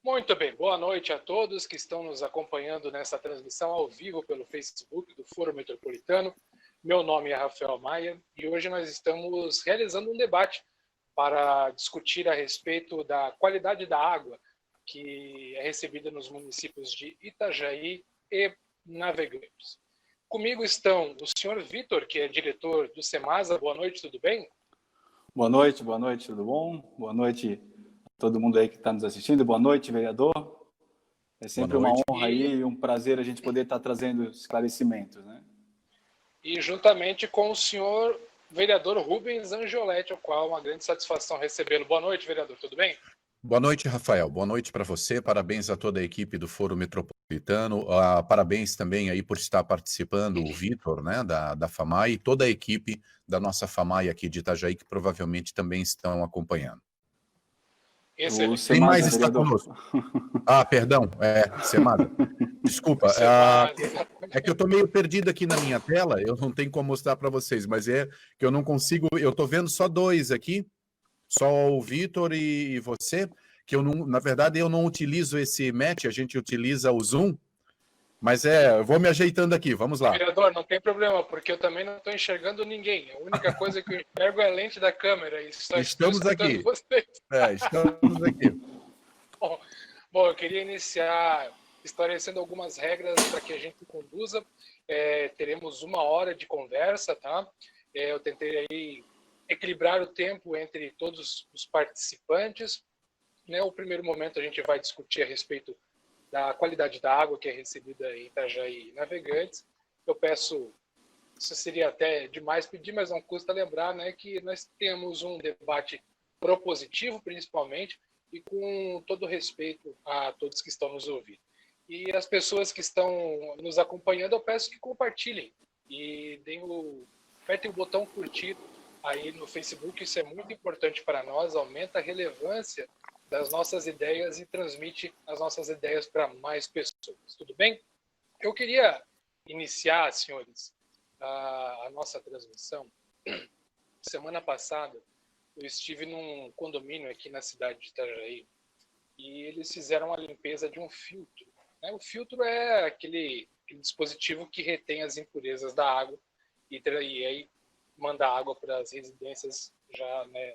Muito bem, boa noite a todos que estão nos acompanhando nessa transmissão ao vivo pelo Facebook do Foro Metropolitano. Meu nome é Rafael Maia e hoje nós estamos realizando um debate para discutir a respeito da qualidade da água que é recebida nos municípios de Itajaí e Navegantes. Comigo estão o senhor Vitor, que é diretor do Semasa. Boa noite, tudo bem? Boa noite, tudo bom? Boa noite a todo mundo aí que está nos assistindo. Boa noite, vereador. É sempre uma honra aí e um prazer a gente poder estar trazendo esclarecimentos, né? E juntamente com o senhor vereador Rubens Angioletti, ao qual é uma grande satisfação recebê-lo. Boa noite, vereador, tudo bem? Boa noite, Rafael. Boa noite para você. Parabéns a toda a equipe do Foro Metropolitano. Parabéns também aí por estar participando o Vitor, né, da FAMAI, e toda a equipe da nossa FAMAI aqui de Itajaí, que provavelmente também estão acompanhando. Excelente. Quem mais está conosco? Perdão, Semada. Desculpa, é que eu estou meio perdido aqui na minha tela, eu não tenho como mostrar para vocês, mas é que eu não consigo, eu estou vendo só dois aqui, só o Vitor e você, que eu não, na verdade eu não utilizo esse match, a gente utiliza o Zoom, mas eu vou me ajeitando aqui, vamos lá. Vereador, não tem problema, porque eu também não estou enxergando ninguém. A única coisa que eu enxergo é a lente da câmera. E só estamos aqui. Vocês. Estamos aqui. Bom, eu queria iniciar esclarecendo algumas regras para que a gente conduza. Teremos 1 hora de conversa, tá? Eu tentei aí equilibrar o tempo entre todos os participantes. No primeiro momento, a gente vai discutir a respeito da qualidade da água que é recebida em Itajaí e Navegantes. Eu peço, isso seria até demais pedir, mas não custa lembrar, né, que nós temos um debate propositivo, principalmente, e com todo respeito a todos que estão nos ouvindo. E as pessoas que estão nos acompanhando, eu peço que compartilhem e apertem o botão curtir aí no Facebook. Isso é muito importante para nós, aumenta a relevância das nossas ideias e transmite as nossas ideias para mais pessoas. Tudo bem? Eu queria iniciar, senhores, a nossa transmissão. Semana passada, eu estive num condomínio aqui na cidade de Itajaí e eles fizeram a limpeza de um filtro. O filtro é aquele dispositivo que retém as impurezas da água e aí manda água para as residências já, né,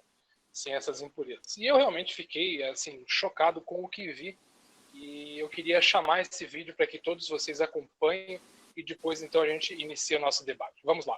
sem essas impurezas. E eu realmente fiquei assim chocado com o que vi e eu queria chamar esse vídeo para que todos vocês acompanhem e depois então a gente inicia o nosso debate. Vamos lá.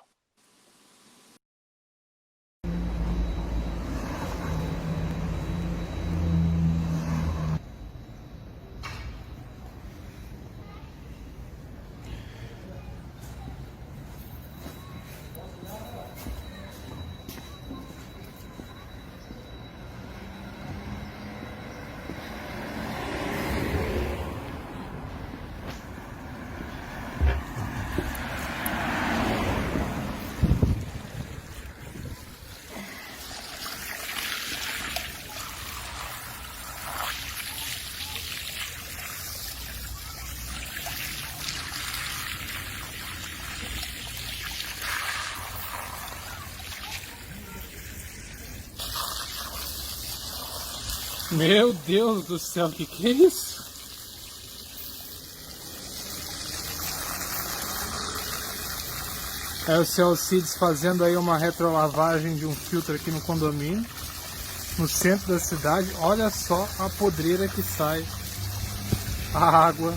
Meu Deus do céu, o que é isso? É o seu Alcides fazendo aí uma retrolavagem de um filtro aqui no condomínio, no centro da cidade. Olha só a podreira que sai, a água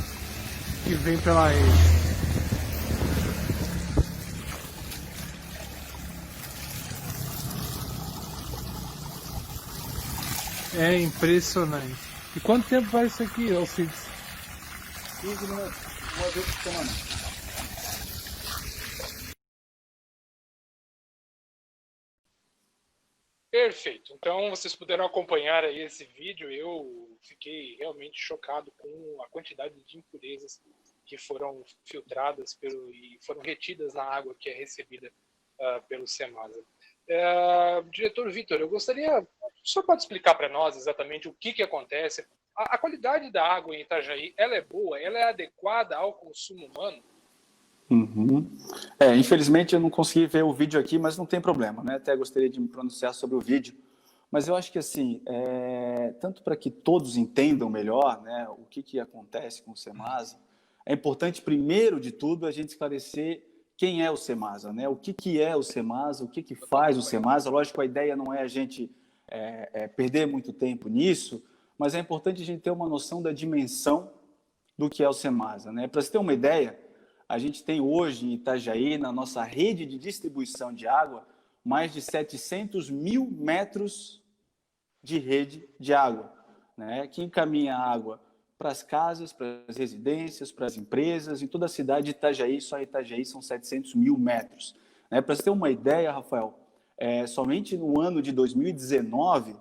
que vem pela rede. É impressionante. E quanto tempo vai isso aqui, Alcides? 15 minutos, uma vez por semana. Perfeito. Então, vocês puderam acompanhar aí esse vídeo. Eu fiquei realmente chocado com a quantidade de impurezas que foram filtradas e foram retidas na água que é recebida pelo Semasa. Diretor Vitor, eu gostaria, o senhor pode explicar para nós exatamente o que acontece? A qualidade da água em Itajaí, ela é boa? Ela é adequada ao consumo humano? Uhum. Infelizmente eu não consegui ver o vídeo aqui, mas não tem problema, né? Até gostaria de me pronunciar sobre o vídeo. Mas eu acho que, assim, tanto para que todos entendam melhor, né, o que acontece com o Semasa, é importante, primeiro de tudo, a gente esclarecer quem é o Semasa, né? O que é o Semasa, o que faz o Semasa. Lógico, a ideia não é a gente perder muito tempo nisso, mas é importante a gente ter uma noção da dimensão do que é o Semasa, né? Para você ter uma ideia, a gente tem hoje em Itajaí, na nossa rede de distribuição de água, mais de 700 mil metros de rede de água, né? Que encaminha água para as casas, para as residências, para as empresas, em toda a cidade de Itajaí, só em Itajaí são 700 mil metros. Né? Para você ter uma ideia, Rafael, somente no ano de 2019,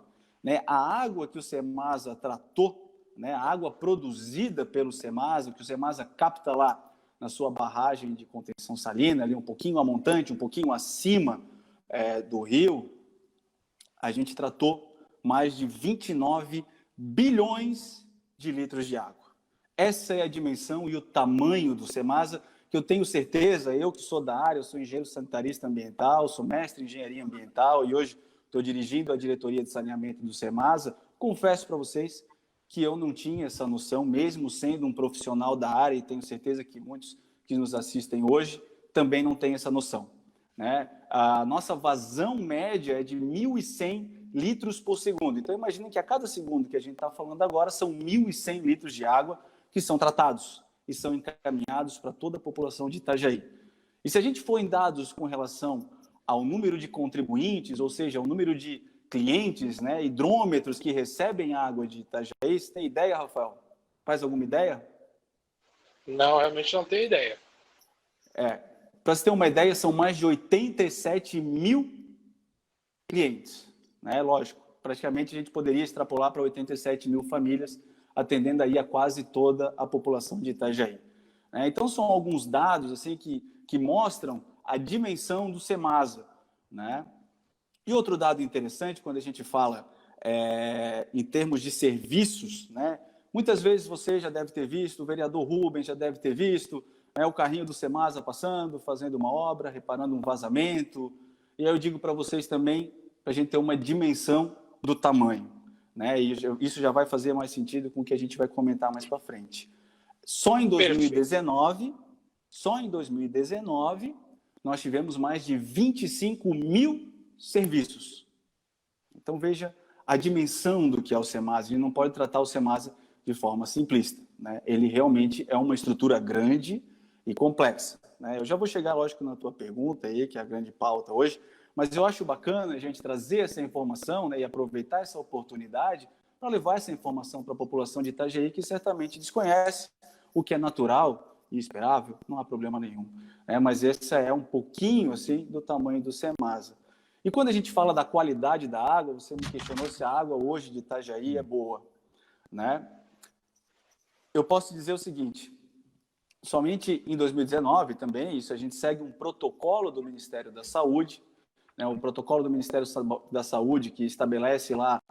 né, a água que o Semasa tratou, né, a água produzida pelo Semasa, que o Semasa capta lá na sua barragem de contenção salina, ali um pouquinho a montante, um pouquinho acima do rio, a gente tratou mais de 29 bilhões de litros de água. Essa é a dimensão e o tamanho do Semasa, que eu tenho certeza, eu que sou da área, eu sou engenheiro sanitarista ambiental, sou mestre em engenharia ambiental e hoje estou dirigindo a diretoria de saneamento do Semasa, confesso para vocês que eu não tinha essa noção, mesmo sendo um profissional da área, e tenho certeza que muitos que nos assistem hoje também não têm essa noção. Né? A nossa vazão média é de 1.100 litros por segundo. Então, imaginem que a cada segundo que a gente está falando agora, são 1.100 litros de água que são tratados e são encaminhados para toda a população de Itajaí. E se a gente for em dados com relação ao número de contribuintes, ou seja, ao número de clientes, né, hidrômetros que recebem água de Itajaí, você tem ideia, Rafael? Faz alguma ideia? Não, realmente não tenho ideia. Para você ter uma ideia, são mais de 87 mil clientes. Né? Lógico, praticamente a gente poderia extrapolar para 87 mil famílias, atendendo aí a quase toda a população de Itajaí. Então, são alguns dados assim, que mostram a dimensão do Semasa. Né? E outro dado interessante, quando a gente fala em termos de serviços, né? Muitas vezes você já deve ter visto, o vereador Rubens já deve ter visto, o carrinho do Semasa passando, fazendo uma obra, reparando um vazamento. E aí eu digo para vocês também, para a gente ter uma dimensão do tamanho. Né? E isso já vai fazer mais sentido com o que a gente vai comentar mais para frente. Só em 2019, nós tivemos mais de 25 mil serviços. Então, veja a dimensão do que é o Semasa. A gente não pode tratar o Semasa de forma simplista. Né? Ele realmente é uma estrutura grande e complexa. Né? Eu já vou chegar, lógico, na tua pergunta aí, que é a grande pauta hoje, mas eu acho bacana a gente trazer essa informação, né, e aproveitar essa oportunidade para levar essa informação para a população de Itajaí, que certamente desconhece o que é natural e esperável, não há problema nenhum. Mas esse é um pouquinho assim, do tamanho do Semasa. E quando a gente fala da qualidade da água, você me questionou se a água hoje de Itajaí é boa. Né? Eu posso dizer o seguinte, somente em 2019 também, isso a gente segue um protocolo do Ministério da Saúde, né, o protocolo do Ministério da Saúde que estabelece lá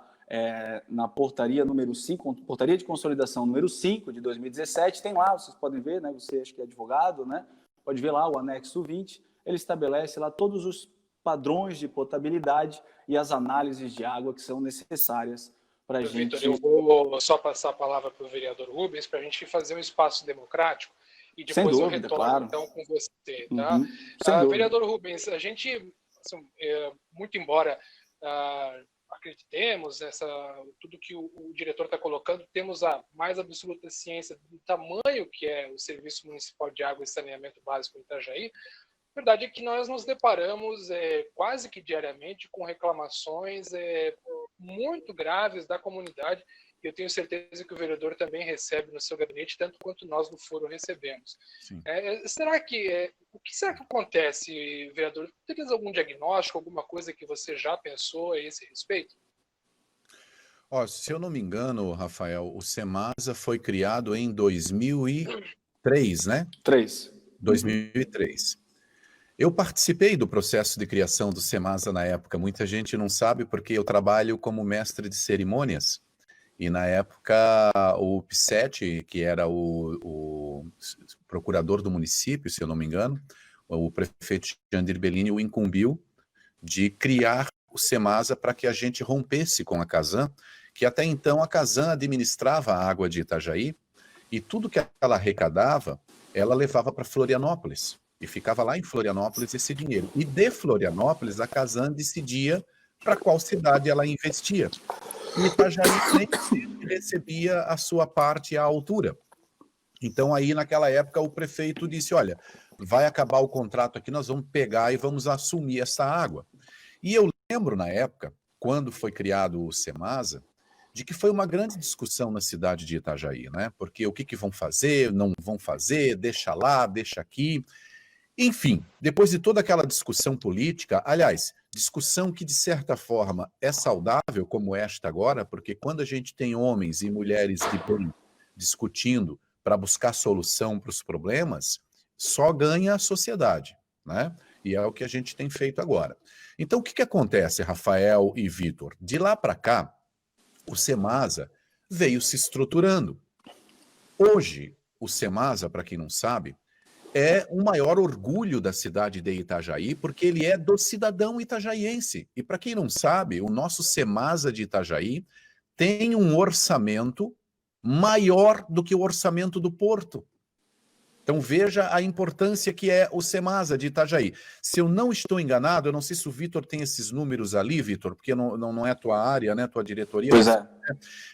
na portaria número 5, portaria de consolidação número 5 de 2017, tem lá, vocês podem ver, né, você acho que é advogado, né, pode ver lá o anexo 20, ele estabelece lá todos os padrões de potabilidade e as análises de água que são necessárias para a gente... Vitor, eu vou só passar a palavra para o vereador Rubens para a gente fazer um espaço democrático e depois eu retorno, claro, então, com você. Tá? Vereador Rubens, a gente, assim, muito embora acreditemos tudo que o diretor está colocando, temos a mais absoluta ciência do tamanho que é o Serviço Municipal de Água e Saneamento Básico em Itajaí. A verdade é que nós nos deparamos quase que diariamente com reclamações muito graves da comunidade, e eu tenho certeza que o vereador também recebe no seu gabinete, tanto quanto nós no foro recebemos. O que será que acontece, vereador? Teria algum diagnóstico, alguma coisa que você já pensou a esse respeito? Se eu não me engano, Rafael, o Semasa foi criado em 2003, né? 2003. Eu participei do processo de criação do Semasa na época. Muita gente não sabe porque eu trabalho como mestre de cerimônias. E na época o Pissetti, que era o procurador do município, se eu não me engano, o prefeito Jandir Bellini o incumbiu de criar o Semasa para que a gente rompesse com a Casan, que até então a Casan administrava a água de Itajaí, e tudo que ela arrecadava, ela levava para Florianópolis. E ficava lá em Florianópolis esse dinheiro. E de Florianópolis, a Casan decidia para qual cidade ela investia. E Itajaí nem recebia a sua parte à altura. Então, aí, naquela época, o prefeito disse, olha, vai acabar o contrato aqui, nós vamos pegar e vamos assumir essa água. E eu lembro, na época, quando foi criado o Semasa, de que foi uma grande discussão na cidade de Itajaí, né? Porque o que vão fazer, não vão fazer, deixa lá, deixa aqui. Enfim, depois de toda aquela discussão política, aliás, discussão que de certa forma é saudável, como esta agora, porque quando a gente tem homens e mulheres de bem discutindo para buscar solução para os problemas, só ganha a sociedade, né? E é o que a gente tem feito agora. Então, o que acontece, Rafael e Vitor? De lá para cá, o Semasa veio se estruturando. Hoje, o Semasa, para quem não sabe, é o maior orgulho da cidade de Itajaí, porque ele é do cidadão itajaiense. E para quem não sabe, o nosso Semasa de Itajaí tem um orçamento maior do que o orçamento do Porto. Então veja a importância que é o Semasa de Itajaí. Se eu não estou enganado, eu não sei se o Vitor tem esses números ali, Vitor, porque não é a tua área, né, tua diretoria. Pois é.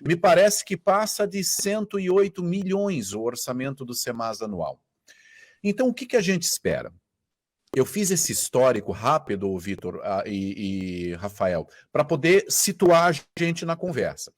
Me parece que passa de 108 milhões o orçamento do Semasa anual. Então o que a gente espera? Eu fiz esse histórico rápido, Vitor e Rafael, para poder situar a gente na conversa.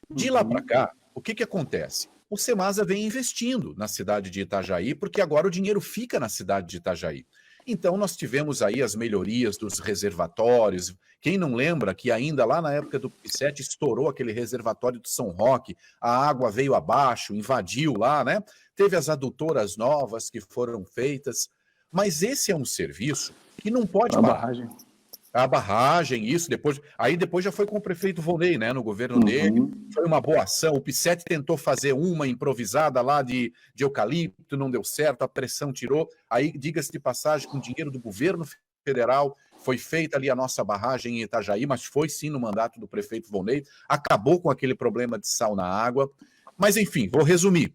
De lá para cá, o que acontece? O Semasa vem investindo na cidade de Itajaí, porque agora o dinheiro fica na cidade de Itajaí. Então, nós tivemos aí as melhorias dos reservatórios. Quem não lembra que ainda lá na época do P7 estourou aquele reservatório do São Roque, a água veio abaixo, invadiu lá, né? Teve as adutoras novas que foram feitas. Mas esse é um serviço que não pode parar. A barragem, isso, depois já foi com o prefeito Volney, né, no governo dele, foi uma boa ação, o P7 tentou fazer uma improvisada lá de eucalipto, não deu certo, a pressão tirou, aí, diga-se de passagem, com dinheiro do governo federal, foi feita ali a nossa barragem em Itajaí, mas foi sim no mandato do prefeito Volney, acabou com aquele problema de sal na água, mas enfim, vou resumir,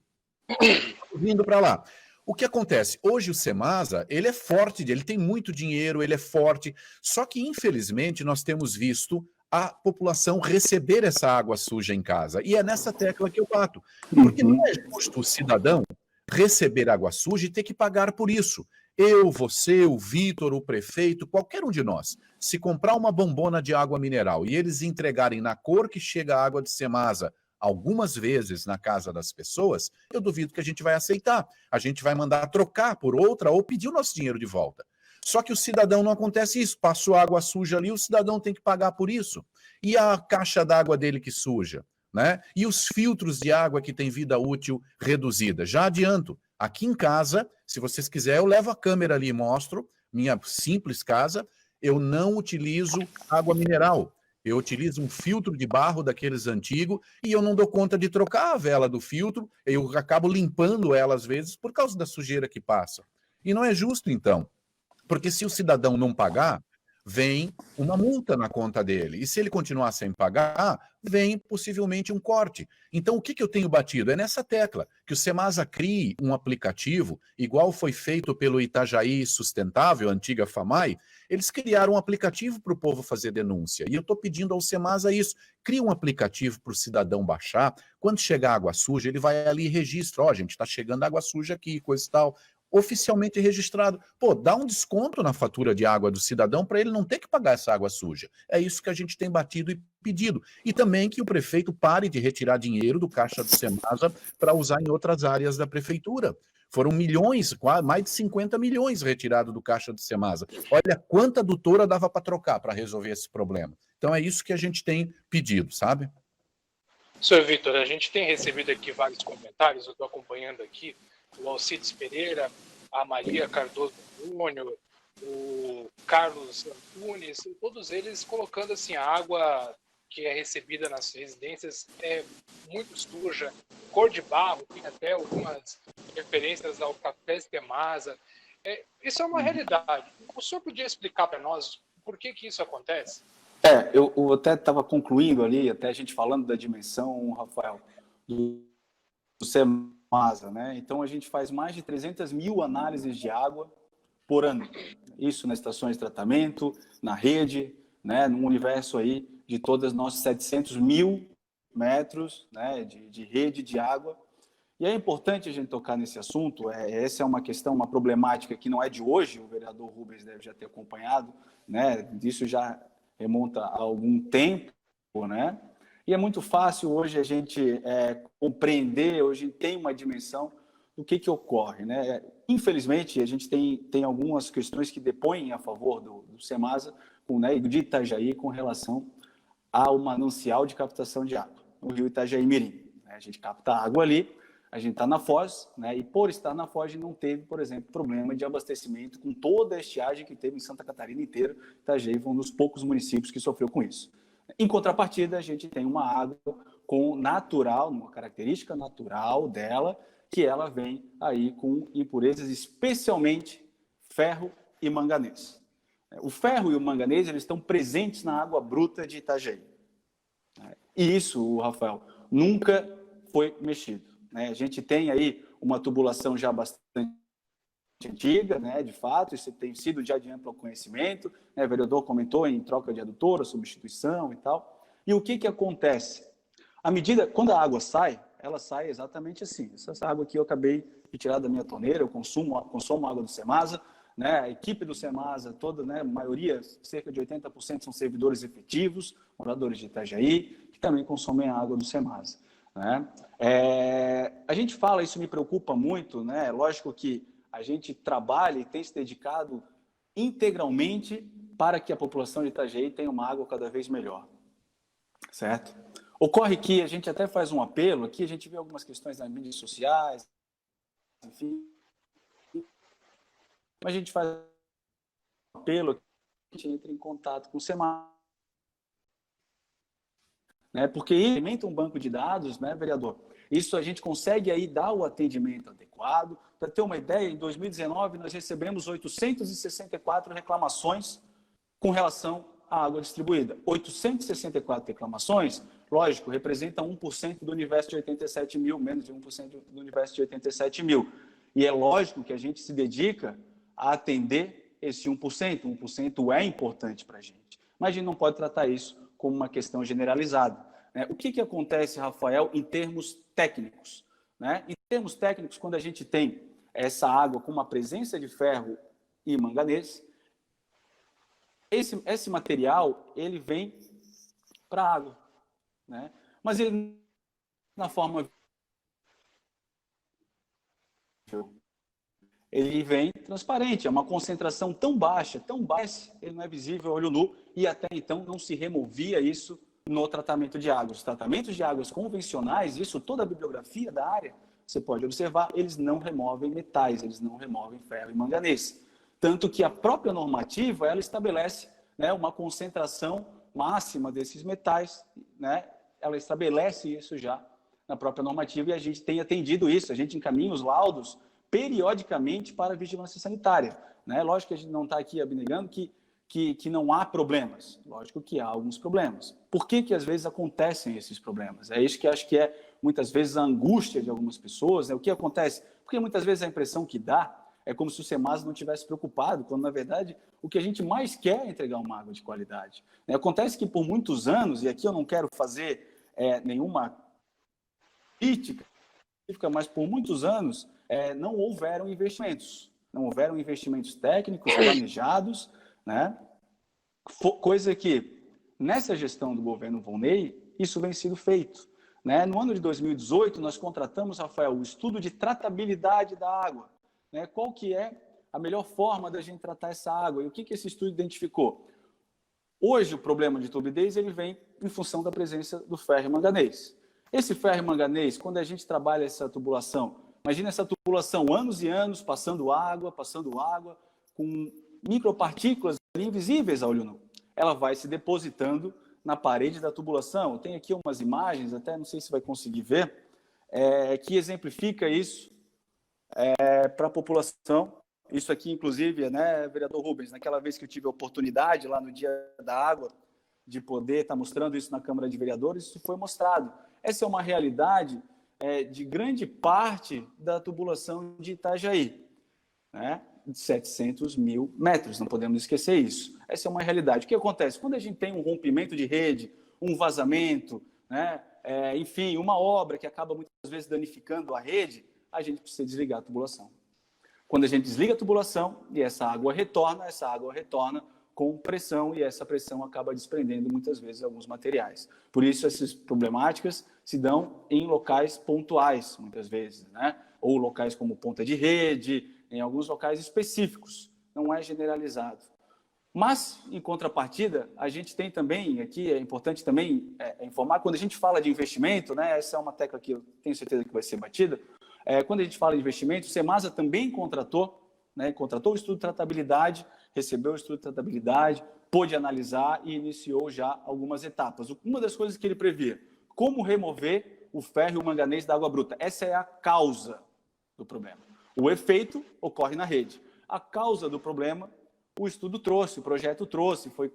vindo para lá. O que acontece? Hoje o Semasa, ele é forte, ele tem muito dinheiro, ele é forte, só que infelizmente nós temos visto a população receber essa água suja em casa. E é nessa tecla que eu bato. Porque não é justo o cidadão receber água suja e ter que pagar por isso. Eu, você, o Vitor, o prefeito, qualquer um de nós, se comprar uma bombona de água mineral e eles entregarem na cor que chega a água de Semasa, algumas vezes na casa das pessoas, eu duvido que a gente vai aceitar. A gente vai mandar trocar por outra ou pedir o nosso dinheiro de volta. Só que o cidadão não acontece isso. Passou água suja ali, o cidadão tem que pagar por isso. E a caixa d'água dele que suja, né? E os filtros de água que têm vida útil reduzida. Já adianto, aqui em casa, se vocês quiserem, eu levo a câmera ali e mostro, minha simples casa, eu não utilizo água mineral. Eu utilizo um filtro de barro daqueles antigos e eu não dou conta de trocar a vela do filtro, eu acabo limpando ela às vezes por causa da sujeira que passa. E não é justo, então, porque se o cidadão não pagar, vem uma multa na conta dele. E se ele continuar sem pagar, vem possivelmente um corte. Então, o que eu tenho batido? É nessa tecla, que o Semasa crie um aplicativo, igual foi feito pelo Itajaí Sustentável, a antiga FAMAI, eles criaram um aplicativo para o povo fazer denúncia. E eu estou pedindo ao Semasa isso. Cria um aplicativo para o cidadão baixar. Quando chegar água suja, ele vai ali e registra. Ó, gente, está chegando água suja aqui, coisa e tal. Oficialmente registrado. Pô, dá um desconto na fatura de água do cidadão para ele não ter que pagar essa água suja. É isso que a gente tem batido e pedido. E também que o prefeito pare de retirar dinheiro do caixa do Semasa para usar em outras áreas da prefeitura. Foram milhões, mais de 50 milhões retirados do caixa do Semasa. Olha quanta adutora dava para trocar para resolver esse problema. Então é isso que a gente tem pedido, sabe? Senhor Vitor, a gente tem recebido aqui vários comentários, eu estou acompanhando aqui, o Alcides Pereira, a Maria Cardoso Júnior, o Carlos Antunes, todos eles colocando assim, a água que é recebida nas residências é muito suja, cor de barro, tem até algumas referências ao café Semasa. Isso é uma realidade. O senhor podia explicar para nós por que isso acontece? Eu até estava concluindo ali, até a gente falando da dimensão, Rafael, do SEMASA, né? Então, a gente faz mais de 300 mil análises de água por ano. Isso nas estações de tratamento, na rede, né? No universo aí de todas as nossas 700 mil metros, né? de rede de água. E é importante a gente tocar nesse assunto. Essa é uma questão, uma problemática que não é de hoje, o vereador Rubens deve já ter acompanhado, né? Isso já remonta a algum tempo, né? E é muito fácil hoje a gente compreender, hoje tem uma dimensão do que ocorre, né? Infelizmente, a gente tem algumas questões que depõem a favor do SEMASA, né, de Itajaí, com relação ao manancial de captação de água, o rio Itajaí-Mirim. A gente capta água ali, a gente está na foz, né, e por estar na foz, a gente não teve, por exemplo, problema de abastecimento com toda a estiagem que teve em Santa Catarina inteira. Itajaí foi um dos poucos municípios que sofreu com isso. Em contrapartida, a gente tem uma água com natural, uma característica natural dela, que ela vem aí com impurezas, especialmente ferro e manganês. O ferro e o manganês, eles estão presentes na água bruta de Itajaí. E isso, Rafael, nunca foi mexido. A gente tem aí uma tubulação já bastante antiga, né, de fato, isso tem sido já de amplo conhecimento, né, o vereador comentou em troca de adutora, substituição e tal. E o que acontece? À medida, quando a água sai, ela sai exatamente assim. Essa água aqui eu acabei de tirar da minha torneira, eu consumo água do SEMASA, né, a equipe do SEMASA toda, né, a maioria, cerca de 80% são servidores efetivos, moradores de Itajaí, que também consomem a água do SEMASA. Né? A gente fala, isso me preocupa muito, né? Lógico que a gente trabalha e tem se dedicado integralmente para que a população de Itajaí tenha uma água cada vez melhor, certo? Ocorre que a gente até faz um apelo, aqui a gente vê algumas questões nas mídias sociais, enfim, mas a gente faz um apelo, a gente entra em contato com o SEMASA, né? Porque ele alimenta um banco de dados, né, vereador? Isso a gente consegue aí dar o atendimento adequado. Para ter uma ideia, em 2019 nós recebemos 864 reclamações com relação à água distribuída. 864 reclamações, lógico, representam 1% do universo de 87 mil, menos de 1% do universo de 87 mil. E é lógico que a gente se dedica a atender esse 1%. 1% é importante para a gente. Mas a gente não pode tratar isso como uma questão generalizada. O que acontece, Rafael, em termos técnicos? Em termos técnicos, quando a gente tem essa água com uma presença de ferro e manganês, esse material ele vem para a água, né? Mas ele na forma ele vem transparente, é uma concentração tão baixa, ele não é visível a olho nu, e até então não se removia isso no tratamento de águas. Os tratamentos de águas convencionais, isso toda a bibliografia da área, você pode observar, eles não removem metais, eles não removem ferro e manganês. Tanto que a própria normativa, ela estabelece, né, uma concentração máxima desses metais, né, ela estabelece isso já na própria normativa, e a gente tem atendido isso, a gente encaminha os laudos periodicamente para a vigilância sanitária. Né? Lógico que a gente não está aqui abnegando que não há problemas. Lógico que há alguns problemas. Por que às vezes acontecem esses problemas? É isso que acho que é, muitas vezes, a angústia de algumas pessoas. Né? O que acontece? Porque muitas vezes a impressão que dá é como se o SEMASA não tivesse preocupado, quando, na verdade, o que a gente mais quer é entregar uma água de qualidade. Né? Acontece que, por muitos anos, e aqui eu não quero fazer nenhuma crítica, mas por muitos anos não houveram investimentos. Não houveram investimentos técnicos planejados, né? Coisa que, nessa gestão do governo Volney, isso vem sendo feito. Né? No ano de 2018, nós contratamos, Rafael, o estudo de tratabilidade da água. Né? Qual que é a melhor forma da gente tratar essa água? E o que esse estudo identificou? Hoje, o problema de turbidez ele vem em função da presença do ferro e manganês. Esse ferro e manganês, quando a gente trabalha essa tubulação, imagina essa tubulação, anos e anos, passando água, com micropartículas invisíveis ao olho nu. Ela vai se depositando na parede da tubulação. Eu tenho aqui umas imagens, até não sei se vai conseguir ver, que exemplifica isso para a população. Isso aqui, inclusive, né, vereador Rubens, naquela vez que eu tive a oportunidade, lá no Dia da Água, de poder estar mostrando isso na Câmara de Vereadores, isso foi mostrado. Essa é uma realidade de grande parte da tubulação de Itajaí, né? De 700 mil metros, não podemos esquecer isso. Essa é uma realidade. O que acontece? Quando a gente tem um rompimento de rede, um vazamento, né? Enfim, uma obra que acaba muitas vezes danificando a rede, a gente precisa desligar a tubulação. Quando a gente desliga a tubulação e essa água retorna com pressão e essa pressão acaba desprendendo muitas vezes alguns materiais. Por isso essas problemáticas se dão em locais pontuais, muitas vezes, né? Ou locais como ponta de rede, em alguns locais específicos, não é generalizado. Mas, em contrapartida, a gente tem também, aqui é importante também informar, quando a gente fala de investimento, né, essa é uma tecla que eu tenho certeza que vai ser batida, quando a gente fala de investimento, o Cemasa também contratou o estudo de tratabilidade, recebeu o estudo de tratabilidade, pôde analisar e iniciou já algumas etapas. Uma das coisas que ele previa, como remover o ferro e o manganês da água bruta. Essa é a causa do problema. O efeito ocorre na rede. A causa do problema, o estudo trouxe, o projeto trouxe, foi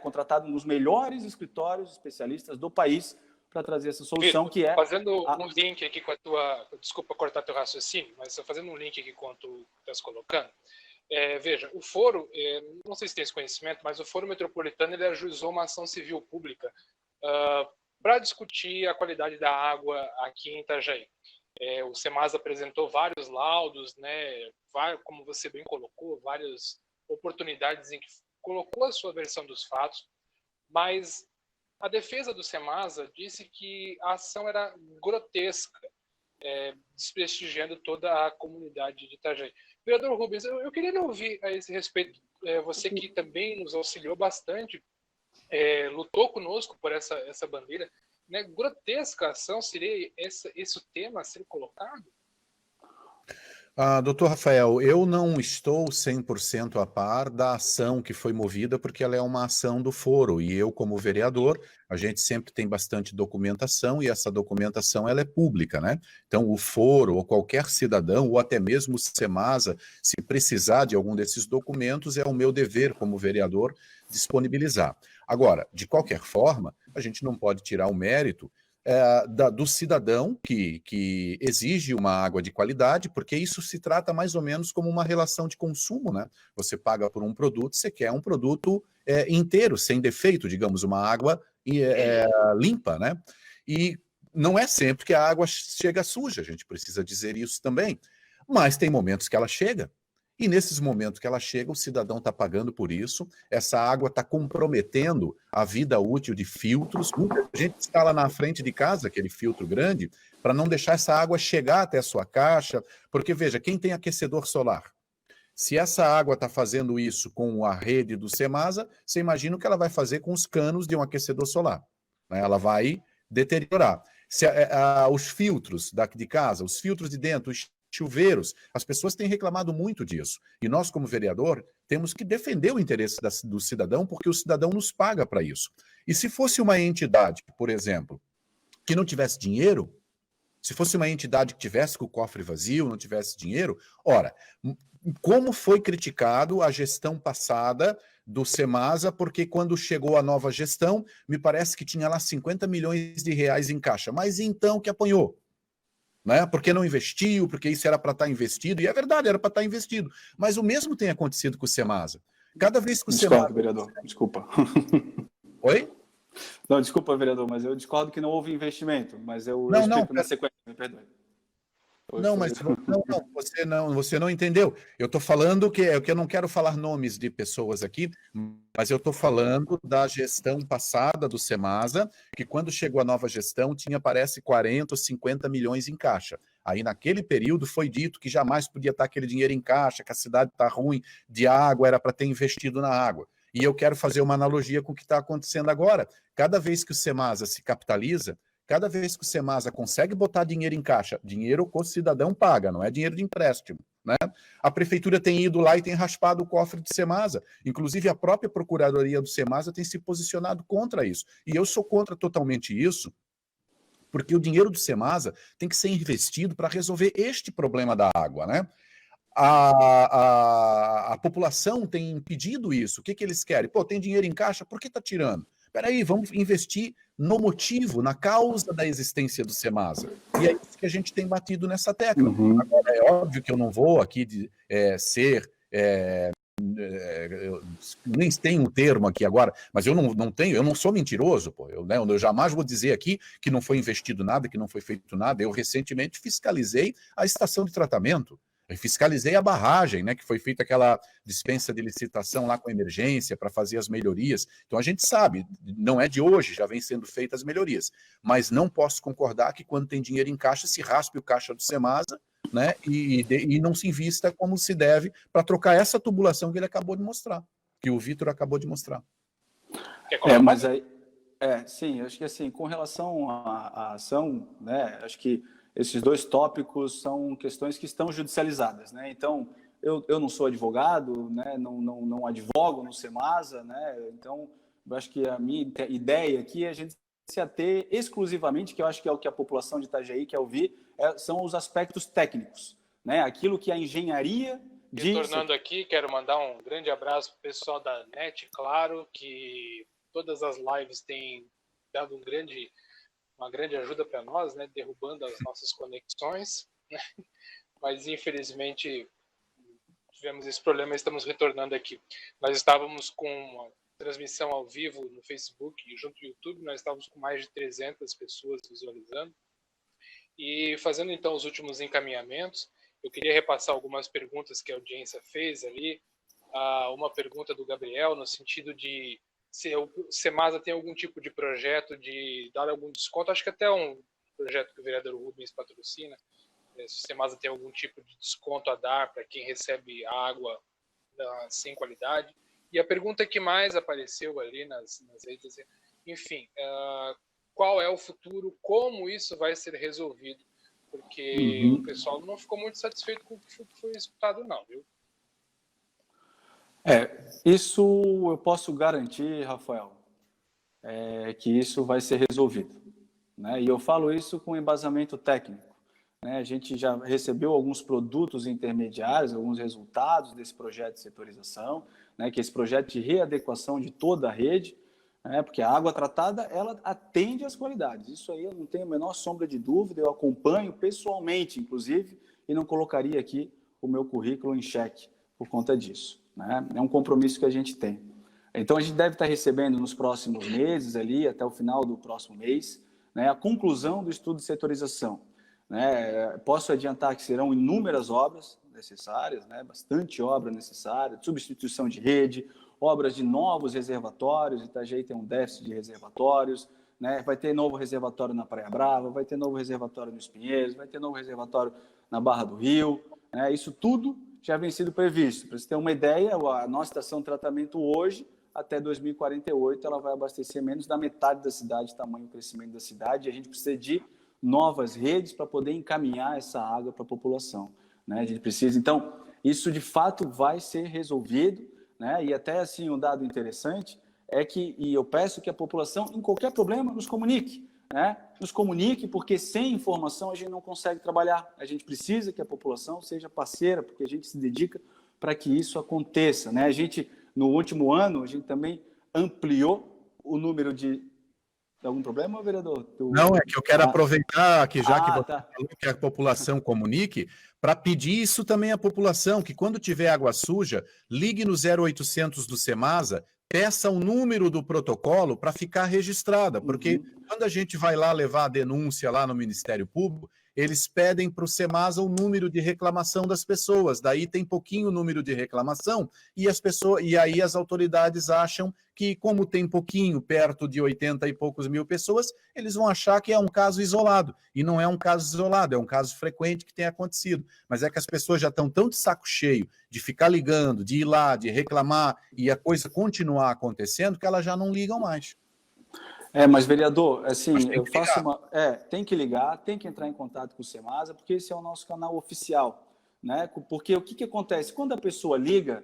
contratado nos melhores escritórios especialistas do país para trazer essa solução, que é... Fazendo um link aqui com a tua... Desculpa cortar teu raciocínio, mas fazendo um link aqui com o que tu estás colocando. Veja, o foro, não sei se tem esse conhecimento, mas o Foro Metropolitano ele ajuizou uma ação civil pública para discutir a qualidade da água aqui em Itajaí. O Cemasa apresentou vários laudos, né, como você bem colocou, várias oportunidades em que colocou a sua versão dos fatos, mas a defesa do Cemasa disse que a ação era grotesca, desprestigiando toda a comunidade de Itajaí. Vereador Rubens, eu queria ouvir a esse respeito, você que também nos auxiliou bastante, lutou conosco por essa bandeira, né? Grotesca ação, seria esse o tema a ser colocado? Doutor Rafael, eu não estou 100% a par da ação que foi movida, porque ela é uma ação do foro, e eu, como vereador, a gente sempre tem bastante documentação, e essa documentação ela é pública, né? Então, o foro, ou qualquer cidadão, ou até mesmo o Cemasa, se precisar de algum desses documentos, é o meu dever, como vereador, disponibilizar. Agora, de qualquer forma, a gente não pode tirar o mérito do cidadão que exige uma água de qualidade, porque isso se trata mais ou menos como uma relação de consumo, né? Você paga por um produto, você quer um produto inteiro, sem defeito, digamos, uma água limpa, né? E não é sempre que a água chega suja, a gente precisa dizer isso também, mas tem momentos que ela chega. E nesses momentos que ela chega, o cidadão está pagando por isso, essa água está comprometendo a vida útil de filtros. Muita gente instala na frente de casa aquele filtro grande para não deixar essa água chegar até a sua caixa, porque veja, quem tem aquecedor solar, se essa água está fazendo isso com a rede do Cemasa, você imagina o que ela vai fazer com os canos de um aquecedor solar, né? Ela vai deteriorar. Os filtros daqui de casa, os filtros de dentro, os chuveiros, as pessoas têm reclamado muito disso. E nós, como vereador, temos que defender o interesse do cidadão, porque o cidadão nos paga para isso. E se fosse uma entidade, por exemplo, que não tivesse dinheiro, se fosse uma entidade que tivesse com o cofre vazio, não tivesse dinheiro, ora, como foi criticado a gestão passada do Cemasa, porque quando chegou a nova gestão, me parece que tinha lá 50 milhões de reais em caixa. Mas então que apanhou? Né? Porque não investiu, porque isso era para estar investido, e é verdade, era para estar investido. Mas o mesmo tem acontecido com o Cemasa. Cada vez que o Discordo, Cemasa... vereador, desculpa. Oi? Não, desculpa, vereador, mas eu discordo que não houve investimento, mas eu explico na sequência, me perdoe. Não, mas você não entendeu. Eu estou falando que eu não quero falar nomes de pessoas aqui, mas eu estou falando da gestão passada do Cemasa, que quando chegou a nova gestão tinha, parece, 40 ou 50 milhões em caixa. Aí, naquele período, foi dito que jamais podia estar aquele dinheiro em caixa, que a cidade está ruim de água, era para ter investido na água. E eu quero fazer uma analogia com o que está acontecendo agora. Cada vez que o Cemasa se capitaliza, cada vez que o Cemasa consegue botar dinheiro em caixa, dinheiro que o cidadão paga, não é dinheiro de empréstimo, né? A prefeitura tem ido lá e tem raspado o cofre do Cemasa. Inclusive, a própria procuradoria do Cemasa tem se posicionado contra isso. E eu sou contra totalmente isso, porque o dinheiro do Cemasa tem que ser investido para resolver este problema da água, né? A população tem impedido isso. O que eles querem? Pô, tem dinheiro em caixa, por que está tirando? Peraí, vamos investir no motivo, na causa da existência do Semasa. E é isso que a gente tem batido nessa tecla. Agora, é óbvio que eu não vou aqui ser... eu nem tenho um termo aqui agora, mas eu não sou mentiroso, pô. Eu jamais vou dizer aqui que não foi investido nada, que não foi feito nada. Eu recentemente fiscalizei a estação de tratamento. Eu fiscalizei a barragem, né, que foi feita aquela dispensa de licitação lá com emergência para fazer as melhorias. Então a gente sabe, não é de hoje, já vem sendo feitas as melhorias. Mas não posso concordar que quando tem dinheiro em caixa, se raspe o caixa do Semasa, né, e não se invista como se deve para trocar essa tubulação que ele acabou de mostrar, que o Vitor acabou de mostrar. Mas aí, sim, acho que assim, com relação à ação, né, acho que esses dois tópicos são questões que estão judicializadas, né? Então, eu não sou advogado, né? Não advogo no Semasa, né? Então, eu acho que a minha ideia aqui é a gente se ater exclusivamente, que eu acho que é o que a população de Itajaí quer ouvir, são os aspectos técnicos, né? Aquilo que a engenharia diz... Retornando aqui, quero mandar um grande abraço para o pessoal da NET, claro, que todas as lives têm dado uma grande ajuda para nós, né, derrubando as nossas conexões, né? Mas infelizmente tivemos esse problema e estamos retornando aqui. Nós estávamos com uma transmissão ao vivo no Facebook e junto ao YouTube, nós estávamos com mais de 300 pessoas visualizando. E fazendo então os últimos encaminhamentos, eu queria repassar algumas perguntas que a audiência fez ali. Uma pergunta do Gabriel no sentido de se o Semasa tem algum tipo de projeto de dar algum desconto, acho que até um projeto que o vereador Rubens patrocina, se o Semasa tem algum tipo de desconto a dar para quem recebe água sem qualidade. E a pergunta que mais apareceu ali nas redes, enfim, qual é o futuro, como isso vai ser resolvido, porque o pessoal não ficou muito satisfeito com o que foi escutado não, viu? Isso eu posso garantir, Rafael, que isso vai ser resolvido, né? E eu falo isso com embasamento técnico, né? A gente já recebeu alguns produtos intermediários, alguns resultados desse projeto de setorização, né? Que é esse projeto de readequação de toda a rede, né? Porque a água tratada, ela atende às qualidades. Isso aí eu não tenho a menor sombra de dúvida, eu acompanho pessoalmente, inclusive, e não colocaria aqui o meu currículo em xeque por conta disso. Né? É um compromisso que a gente tem. Então, a gente deve estar recebendo nos próximos meses, ali, até o final do próximo mês, né, a conclusão do estudo de setorização. Né? Posso adiantar que serão inúmeras obras necessárias, né? Bastante obra necessária, substituição de rede, obras de novos reservatórios. Itajaí tem um déficit de reservatórios, né? Vai ter novo reservatório na Praia Brava, vai ter novo reservatório nos Pinheiros, vai ter novo reservatório na Barra do Rio, né? Isso tudo já vem sido previsto. Para você ter uma ideia, a nossa estação de tratamento hoje, até 2048, ela vai abastecer menos da metade da cidade, tamanho do crescimento da cidade, e a gente precisa de novas redes para poder encaminhar essa água para a população, né? A gente precisa, então, isso de fato vai ser resolvido, né? E até assim, um dado interessante é que, e eu peço que a população, em qualquer problema, nos comunique, né? Nos comunique, porque sem informação a gente não consegue trabalhar. A gente precisa que a população seja parceira, porque a gente se dedica para que isso aconteça, né? A gente, no último ano, a gente também ampliou o número de... Algum problema, vereador? Não, é que eu quero aproveitar que já que você tá. falou que a população comunique, para pedir isso também à população, que quando tiver água suja, ligue no 0800 do Semasa, peça o número do protocolo para ficar registrada, porque quando a gente vai lá levar a denúncia lá no Ministério Público, eles pedem para o Semasa o número de reclamação das pessoas, daí tem pouquinho número de reclamação, e aí as autoridades acham que, como tem pouquinho, perto de 80 e poucos mil pessoas, eles vão achar que é um caso isolado, e não é um caso isolado, é um caso frequente que tem acontecido, mas é que as pessoas já estão tão de saco cheio de ficar ligando, de ir lá, de reclamar, e a coisa continuar acontecendo, que elas já não ligam mais. Mas vereador, assim, eu faço uma... tem que ligar, tem que entrar em contato com o Semasa, porque esse é o nosso canal oficial, né? Porque o que acontece? Quando a pessoa liga,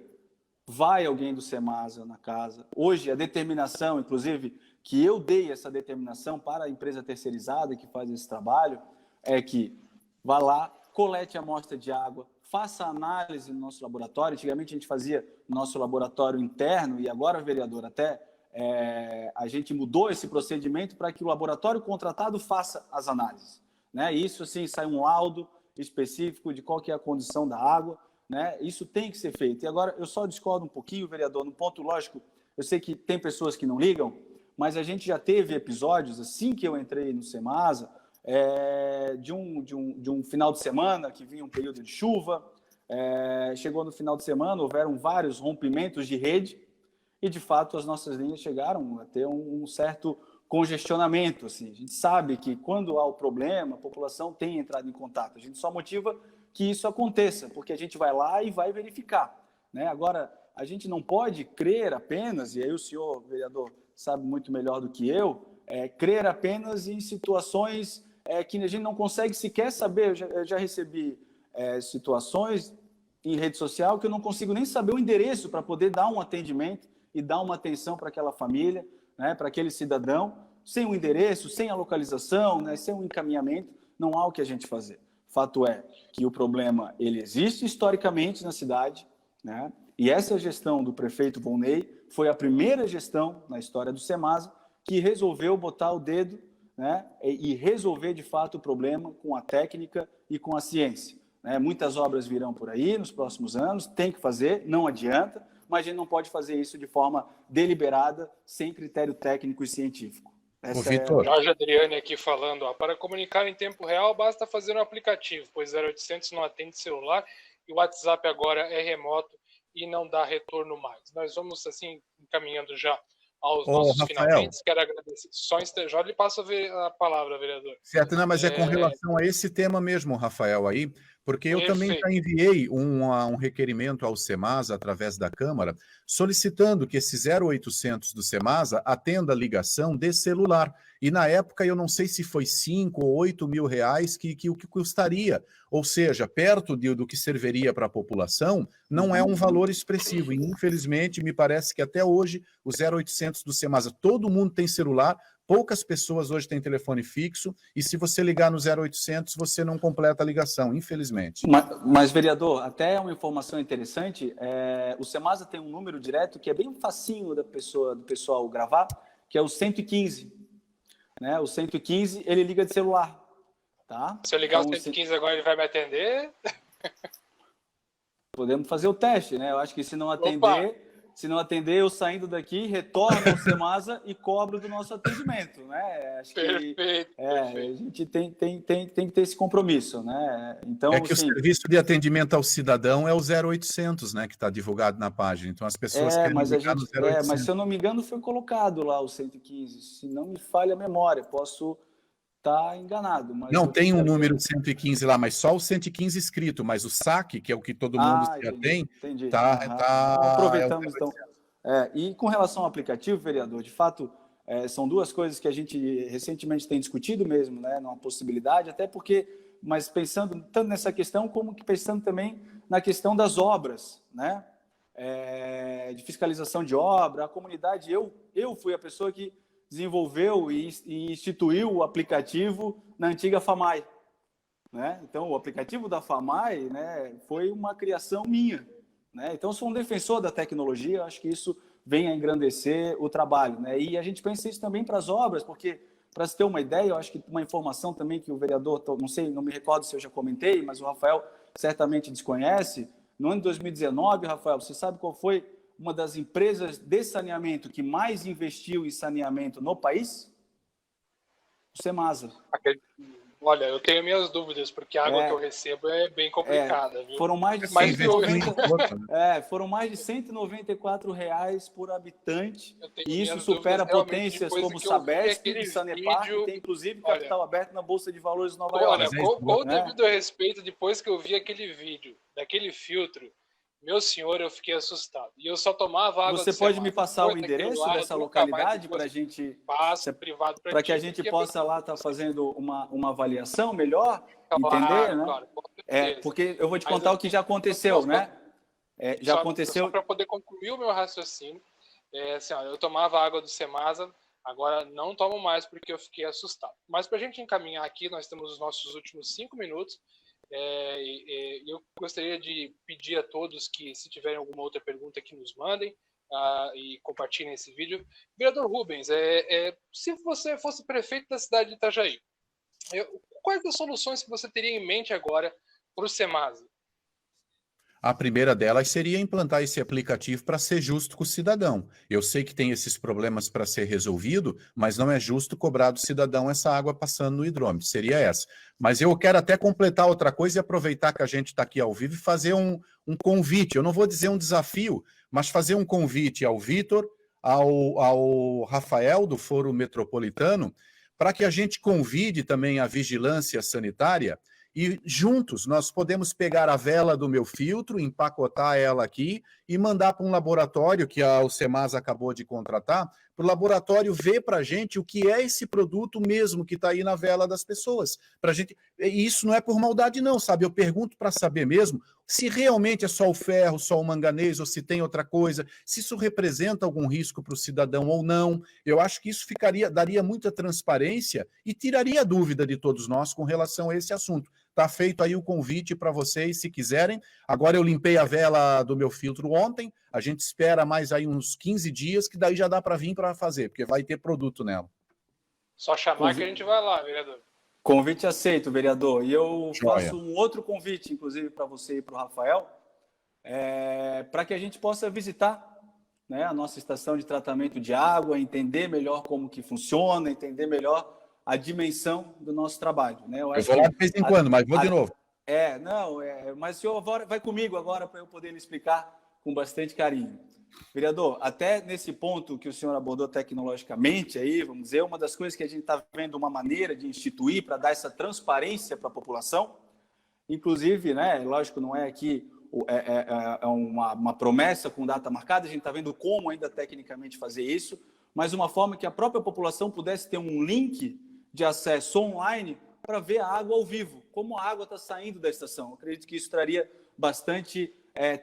vai alguém do Semasa na casa. Hoje, a determinação, inclusive, que eu dei essa determinação para a empresa terceirizada que faz esse trabalho, é que vá lá, colete a amostra de água, faça análise no nosso laboratório. Antigamente a gente fazia no nosso laboratório interno, e agora, vereador, até a gente mudou esse procedimento para que o laboratório contratado faça as análises, né? Isso, assim, sai um laudo específico de qual que é a condição da água, né? Isso tem que ser feito. E agora, eu só discordo um pouquinho, vereador, no ponto lógico, eu sei que tem pessoas que não ligam, mas a gente já teve episódios, assim que eu entrei no Semasa, de um final de semana que vinha um período de chuva, chegou no final de semana, houveram vários rompimentos de rede, e, de fato, as nossas linhas chegaram a ter um certo congestionamento. Assim. A gente sabe que, quando há o problema, a população tem entrado em contato. A gente só motiva que isso aconteça, porque a gente vai lá e vai verificar, né? Agora, a gente não pode crer apenas, e aí o senhor, vereador, sabe muito melhor do que eu, crer apenas em situações que a gente não consegue sequer saber. Eu já recebi situações em rede social que eu não consigo nem saber o endereço para poder dar um atendimento e dar uma atenção para aquela família, né, para aquele cidadão, sem o endereço, sem a localização, né, sem o encaminhamento, não há o que a gente fazer. Fato é que o problema ele existe historicamente na cidade, né, e essa gestão do prefeito Volney foi a primeira gestão na história do Semasa que resolveu botar o dedo, né, e resolver de fato o problema com a técnica e com a ciência. Né? Muitas obras virão por aí nos próximos anos, tem que fazer, não adianta, mas a gente não pode fazer isso de forma deliberada, sem critério técnico e científico. Jorge Adriane aqui falando, para comunicar em tempo real basta fazer um aplicativo, pois 0800 não atende celular e o WhatsApp agora é remoto e não dá retorno mais. Nós vamos, assim, encaminhando já aos nossos finalmente. Quero agradecer. Já lhe passo a palavra, vereador. Certo, não, mas é com relação a esse tema mesmo, Rafael, aí, porque eu também já enviei um requerimento ao Semasa, através da Câmara, solicitando que esse 0800 do Semasa atenda a ligação de celular. E, na época, eu não sei se foi 5 ou 8 mil reais que custaria. Ou seja, perto do que serviria para a população, não é um valor expressivo. E, infelizmente, me parece que até hoje, o 0800 do Semasa, todo mundo tem celular, poucas pessoas hoje têm telefone fixo, e se você ligar no 0800, você não completa a ligação, infelizmente. Mas, vereador, até uma informação interessante, o Semasa tem um número direto que é bem facinho do pessoal gravar, que é o 115. Né? O 115, ele liga de celular. Tá? Se eu ligar então, o 115 agora, ele vai me atender? Podemos fazer o teste, né? Eu acho que se não atender, eu saindo daqui, retorno ao Semasa e cobro do nosso atendimento, né? Acho que perfeito. A gente tem que ter esse compromisso, né? Então, que assim, o serviço de atendimento ao cidadão é o 0800, né? Que está divulgado na página. Então, as pessoas querem ligar no 0800. Mas, se eu não me engano, foi colocado lá o 115. Se não me falha a memória, posso estar enganado. Mas não, tem um número 115 lá, mas só o 115 escrito, mas o saque, que é o que todo mundo já tem, entendi. Aproveitamos, então. E com relação ao aplicativo, vereador, de fato, são duas coisas que a gente recentemente tem discutido mesmo, né, numa possibilidade, até porque, mas pensando tanto nessa questão, como que pensando também na questão das obras, né, de fiscalização de obra, a comunidade, eu fui a pessoa que desenvolveu e instituiu o aplicativo na antiga FAMAI. Né? Então, o aplicativo da FAMAI, né, foi uma criação minha. Né? Então, eu sou um defensor da tecnologia, acho que isso vem a engrandecer o trabalho. Né? E a gente pensa isso também para as obras, porque, para se ter uma ideia, eu acho que uma informação também que o vereador, não me recordo se eu já comentei, mas o Rafael certamente desconhece, no ano de 2019, Rafael, você sabe qual foi uma das empresas de saneamento que mais investiu em saneamento no país? O Semasa. Olha, eu tenho minhas dúvidas, porque a água que eu recebo é bem complicada. Viu? Foram mais de foram mais de R$194 por habitante, e isso supera potências como Sabesp e Sanepar, que tem inclusive capital aberto na Bolsa de Valores de Nova York. Olha, com o devido respeito, depois que eu vi aquele vídeo, daquele filtro, meu senhor, eu fiquei assustado. E eu só tomava água. Você pode me passar o endereço dessa localidade para a gente, para que a gente possa lá estar fazendo uma avaliação melhor, entender, né? Claro, porque eu vou te contar o que já aconteceu, né? Já aconteceu. Só para poder concluir o meu raciocínio, assim, ó, eu tomava água do Semasa, agora não tomo mais porque eu fiquei assustado. Mas para a gente encaminhar aqui, nós temos os nossos últimos 5 minutos. Eu gostaria de pedir a todos que, se tiverem alguma outra pergunta, que nos mandem. e compartilhem esse vídeo. Vereador Rubens, se você fosse prefeito da cidade de Itajaí, quais as soluções que você teria em mente agora para o Semasa? A primeira delas seria implantar esse aplicativo para ser justo com o cidadão. Eu sei que tem esses problemas para ser resolvido, mas não é justo cobrar do cidadão essa água passando no hidrômetro. Seria essa. Mas eu quero até completar outra coisa e aproveitar que a gente está aqui ao vivo e fazer um convite. Eu não vou dizer um desafio, mas fazer um convite ao Vitor, ao Rafael, do Foro Metropolitano, para que a gente convide também a vigilância sanitária. E juntos nós podemos pegar a vela do meu filtro, empacotar ela aqui e mandar para um laboratório que o Semasa acabou de contratar, para o laboratório ver para a gente o que é esse produto mesmo que está aí na vela das pessoas. Pra gente... E isso não é por maldade não, sabe? Eu pergunto para saber mesmo se realmente é só o ferro, só o manganês, ou se tem outra coisa, se isso representa algum risco para o cidadão ou não. Eu acho que isso daria muita transparência e tiraria a dúvida de todos nós com relação a esse assunto. Está feito aí o convite para vocês, se quiserem. Agora eu limpei a vela do meu filtro ontem, a gente espera mais aí uns 15 dias, que daí já dá para vir para fazer, porque vai ter produto nela. Só chamar que a gente vai lá, vereador. Convite aceito, vereador. E eu faço um outro convite, inclusive, para você e para o Rafael, para que a gente possa visitar, né, a nossa estação de tratamento de água, entender melhor como que funciona, entender melhor a dimensão do nosso trabalho. Né? Eu vou lá de vez em quando, mas vou de novo. Mas o senhor vai comigo agora para eu poder lhe explicar com bastante carinho. Vereador, até nesse ponto que o senhor abordou tecnologicamente, aí, vamos dizer, uma das coisas que a gente está vendo uma maneira de instituir para dar essa transparência para a população, inclusive, né, lógico, não é aqui uma promessa com data marcada, a gente está vendo como ainda tecnicamente fazer isso, mas uma forma que a própria população pudesse ter um link de acesso online para ver a água ao vivo, como a água está saindo da estação. Eu acredito que isso traria bastante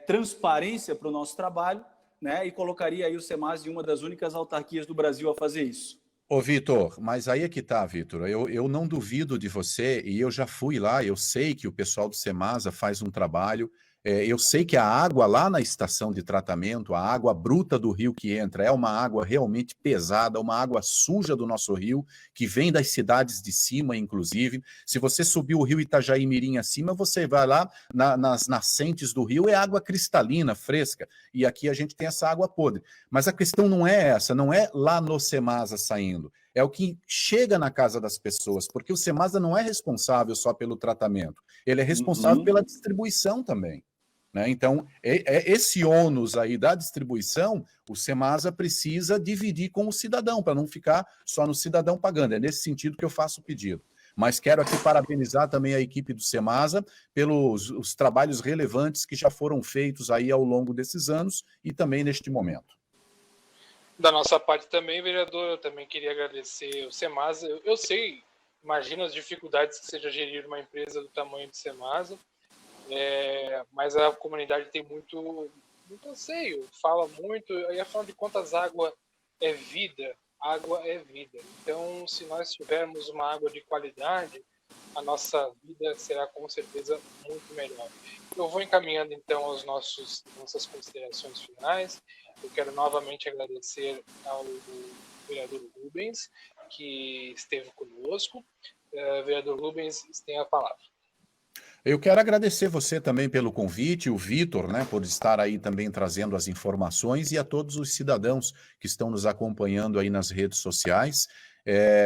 transparência para o nosso trabalho, né, e colocaria aí o Semasa em uma das únicas autarquias do Brasil a fazer isso. Ô, Vitor, mas aí é que tá, Vitor. Eu não duvido de você, e eu já fui lá, eu sei que o pessoal do Semasa faz um trabalho. Eu sei que a água lá na estação de tratamento, a água bruta do rio que entra, é uma água realmente pesada, uma água suja do nosso rio, que vem das cidades de cima, inclusive. Se você subir o rio Itajaí Mirim acima, você vai lá nas nascentes do rio, é água cristalina, fresca. E aqui a gente tem essa água podre. Mas a questão não é essa, não é lá no Semasa saindo. É o que chega na casa das pessoas, porque o Semasa não é responsável só pelo tratamento, ele é responsável pela distribuição também. Né? Então, esse ônus aí da distribuição, o Semasa precisa dividir com o cidadão, para não ficar só no cidadão pagando. É nesse sentido que eu faço o pedido. Mas quero aqui parabenizar também a equipe do Semasa pelos os trabalhos relevantes que já foram feitos aí ao longo desses anos e também neste momento. Da nossa parte também, vereador, eu também queria agradecer o Semasa. Eu sei, imagino as dificuldades que seja gerir uma empresa do tamanho do Semasa, mas a comunidade tem muito anseio, fala muito, e afinal de contas, água é vida. Então, se nós tivermos uma água de qualidade, a nossa vida será com certeza muito melhor. Eu vou encaminhando então as nossas considerações finais. Eu quero novamente agradecer ao vereador Rubens, que esteve conosco. Vereador Rubens, tem a palavra. Eu quero agradecer você também pelo convite, o Vitor, né, por estar aí também trazendo as informações, e a todos os cidadãos que estão nos acompanhando aí nas redes sociais.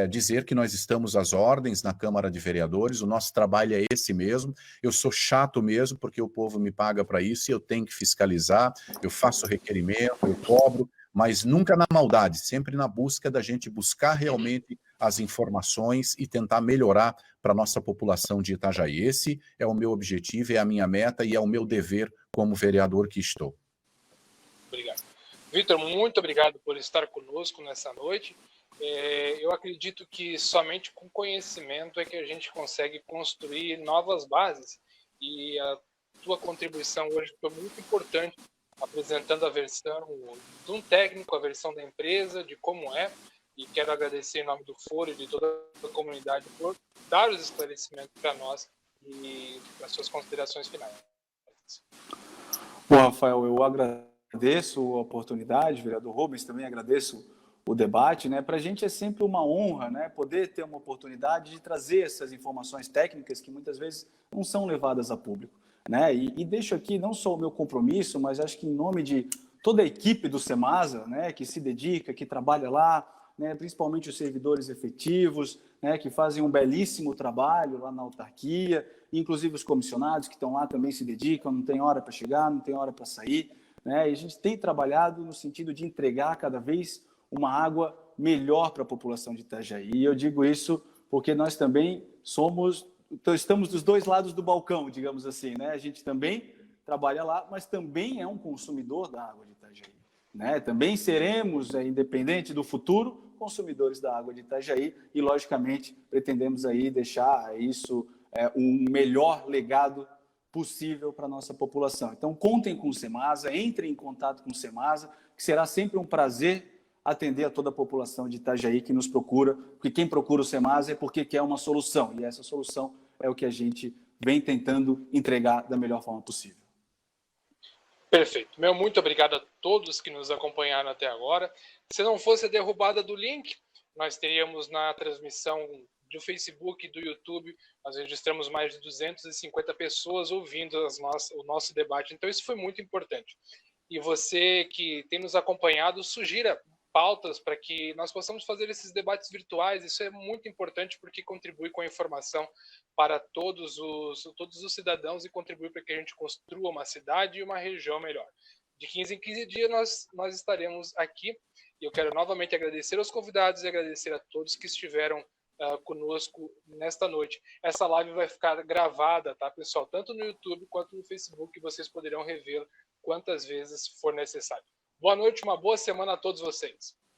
Dizer que nós estamos às ordens na Câmara de Vereadores, o nosso trabalho é esse mesmo. Eu sou chato mesmo, porque o povo me paga para isso e eu tenho que fiscalizar, eu faço requerimento, eu cobro, mas nunca na maldade, sempre na busca da gente buscar realmente as informações e tentar melhorar para a nossa população de Itajaí. Esse é o meu objetivo, é a minha meta e é o meu dever como vereador que estou. Obrigado. Vitor, muito obrigado por estar conosco nessa noite. Eu acredito que somente com conhecimento é que a gente consegue construir novas bases, e a tua contribuição hoje foi muito importante, apresentando a versão de um técnico, a versão da empresa, de como é, e quero agradecer em nome do Foro e de toda a comunidade por dar os esclarecimentos para nós e as suas considerações finais. Bom, Rafael, eu agradeço Agradeço a oportunidade, vereador Rubens, também agradeço o debate, né? Para a gente é sempre uma honra, né? Poder ter uma oportunidade de trazer essas informações técnicas que muitas vezes não são levadas a público, né? E deixo aqui não só o meu compromisso, mas acho que em nome de toda a equipe do Semasa, né? Que se dedica, que trabalha lá, né? Principalmente os servidores efetivos, né? Que fazem um belíssimo trabalho lá na autarquia, inclusive os comissionados que estão lá também se dedicam, não tem hora para chegar, não tem hora para sair, né? E a gente tem trabalhado no sentido de entregar cada vez uma água melhor para a população de Itajaí. E eu digo isso porque nós também estamos dos dois lados do balcão, digamos assim, né? A gente também trabalha lá, mas também é um consumidor da água de Itajaí, né? Também seremos, independente do futuro, consumidores da água de Itajaí e, logicamente, pretendemos aí deixar isso um melhor legado possível para a nossa população. Então, contem com o Semasa, entrem em contato com o Semasa, que será sempre um prazer atender a toda a população de Itajaí que nos procura, porque quem procura o Semasa é porque quer uma solução, e essa solução é o que a gente vem tentando entregar da melhor forma possível. Perfeito. Meu muito obrigado a todos que nos acompanharam até agora. Se não fosse a derrubada do link, nós teríamos na transmissão do Facebook e do YouTube, nós registramos mais de 250 pessoas ouvindo o nosso debate. Então, isso foi muito importante. E você que tem nos acompanhado, sugira pautas para que nós possamos fazer esses debates virtuais. Isso é muito importante porque contribui com a informação para todos os cidadãos e contribui para que a gente construa uma cidade e uma região melhor. De 15 em 15 dias nós estaremos aqui e eu quero novamente agradecer aos convidados e agradecer a todos que estiveram conosco nesta noite. Essa live vai ficar gravada, tá, pessoal? Tanto no YouTube quanto no Facebook, vocês poderão rever quantas vezes for necessário. Boa noite, uma boa semana a todos vocês.